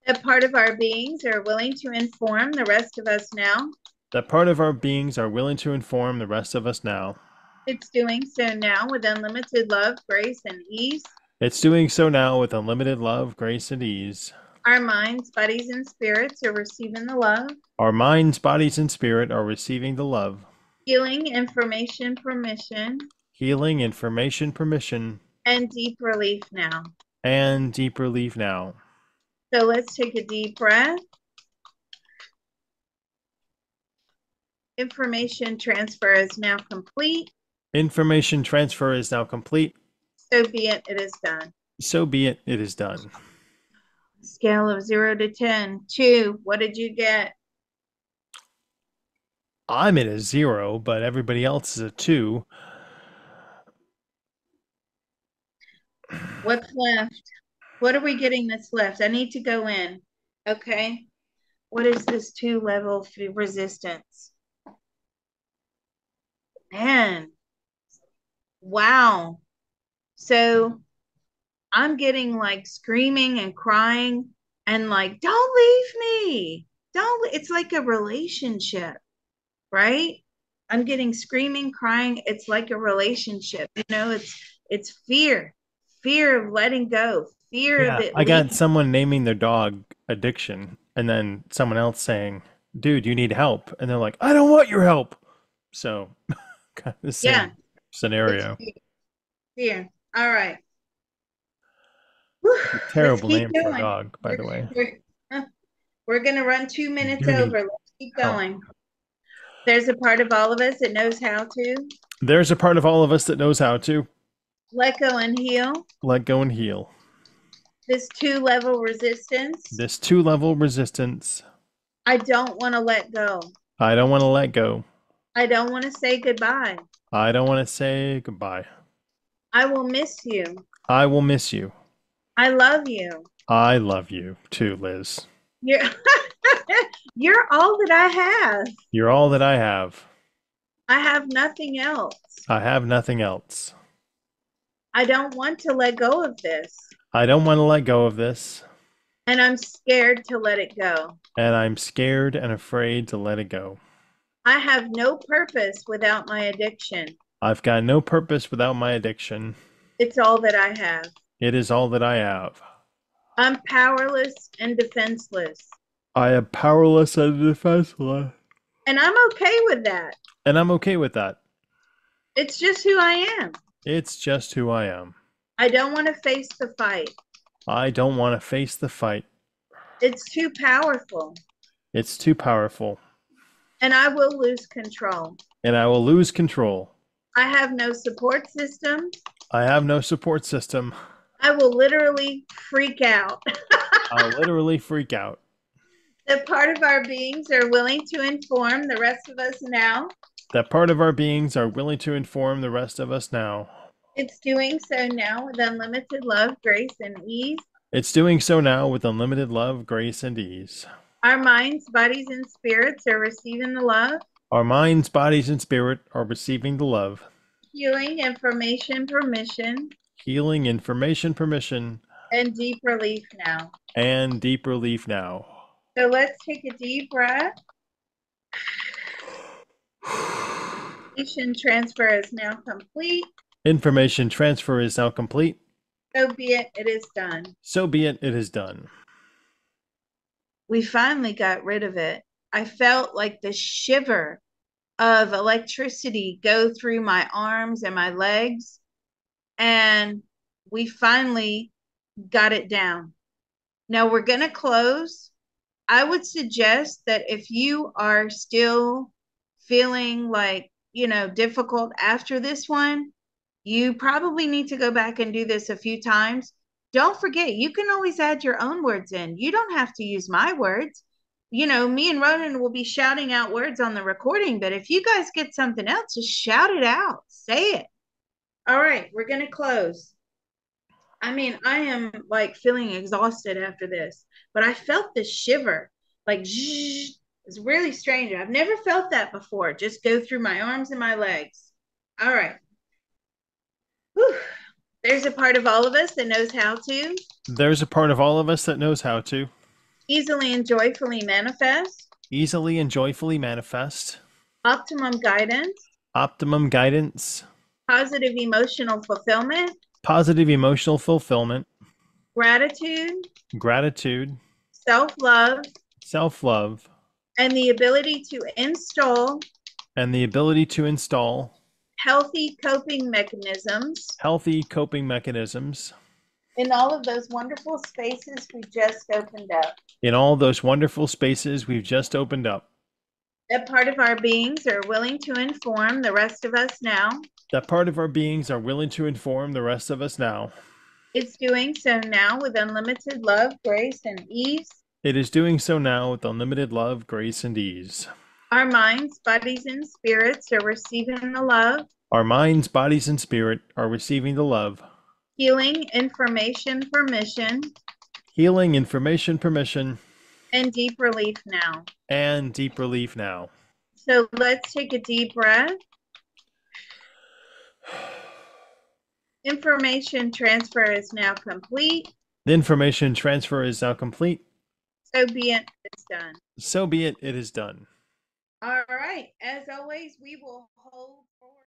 That part of our beings are willing to inform the rest of us now. That part of our beings are willing to inform the rest of us now. It's doing so now with unlimited love, grace, and ease. It's doing so now with unlimited love, grace, and ease. Our minds, bodies, and spirits are receiving the love, Our minds, bodies, and spirit are receiving the love, healing, information, permission, healing, information, permission, and deep relief now. and deep relief now. So let's take a deep breath. Information transfer is now complete. Information transfer is now complete. So be it, it is done. So be it, it is done. Scale of 0 to 10. 2, what did you get? I'm at a 0, but everybody else is a 2. What's left? What are we getting that's left? I need to go in. Okay. What is this 2 level resistance? Man, wow. So I'm getting like screaming and crying and like, don't leave me. Don't, it's like a relationship, right? I'm getting screaming, crying. It's like a relationship. It's fear of letting go, fear of Yeah, it I got leaving. someone naming their dog addiction, and then someone else saying, dude, you need help. And they're like, I don't want your help. So, kind of the Yeah, same it's scenario. fear. All right. Whew, let's Terrible keep name for a going. dog, by We're, the way. we're going to run 2 You minutes do need over. Let's keep help. going. There's a part of all of us that knows how to There's a part of all of us that knows how to let go and heal let go and heal. this 2 level resistance. This 2 level resistance, I don't want to let go. I don't want to let go. I don't want to say goodbye. I don't want to say goodbye. I will miss you. I will miss you. I love you. I love you too, Liz. You're you're all that I have. You're all that I have. I have nothing else. I have nothing else. I don't want to let go of this. I don't want to let go of this, And I'm scared to let it go. and I'm scared and afraid to let it go. I have no purpose without my addiction. I've got no purpose without my addiction. It's all that I have. It is all that I have. I'm powerless and defenseless. I am powerless and defenseless. And I'm okay with that. And I'm okay with that. It's just who I am. It's just who I am. I don't want to face the fight. I don't want to face the fight. It's too powerful. It's too powerful. And I will lose control. And I will lose control. I have no support system. I have no support system. I will literally freak out. I'll literally freak out. That part of our beings are willing to inform the rest of us now. That part of our beings are willing to inform the rest of us now. It's doing so now with unlimited love, grace, and ease. It's doing so now with unlimited love, grace, and ease. Our minds, bodies, and spirits are receiving the love, Our minds, bodies, and spirit are receiving the love, healing, information, permission, healing, information, permission, and deep relief now. and deep relief now. So let's take a deep breath. Information transfer is now complete. Information transfer is now complete. So be it, it is done. So be it, it is done. We finally got rid of it. I felt like the shiver of electricity go through my arms and my legs. And we finally got it down. Now we're going to close. I would suggest that if you are still feeling like, difficult after this one, you probably need to go back and do this a few times. Don't forget, you can always add your own words in. You don't have to use my words. Me and Ronan will be shouting out words on the recording, but if you guys get something else, just shout it out. Say it. All right, we're going to close. I mean, I am like feeling exhausted after this, but I felt this shiver like zzz. It's really strange. I've never felt that before. Just go through my arms and my legs. All right. Whew. There's a part of all of us that knows how to There's a part of all of us that knows how to easily and joyfully manifest easily and joyfully manifest optimum guidance, optimum guidance, positive emotional fulfillment, positive emotional fulfillment, gratitude, gratitude, self love, self love, and the ability to install and the ability to install healthy coping mechanisms healthy coping mechanisms in all of those wonderful spaces we just opened up. in all those wonderful spaces we've just opened up. That part of our beings are willing to inform the rest of us now. That part of our beings are willing to inform the rest of us now. It's doing so now with unlimited love, grace, and ease. It is doing so now with unlimited love, grace, and ease. Our minds, bodies, and spirits are receiving the love, Our minds, bodies, and spirit are receiving the love, healing, information, permission, healing, information, permission, and deep relief now. and deep relief now. So let's take a deep breath. Information transfer is now complete. The information transfer is now complete. So be it, it's done. So be it, it is done. All right. As always, we will hold forward.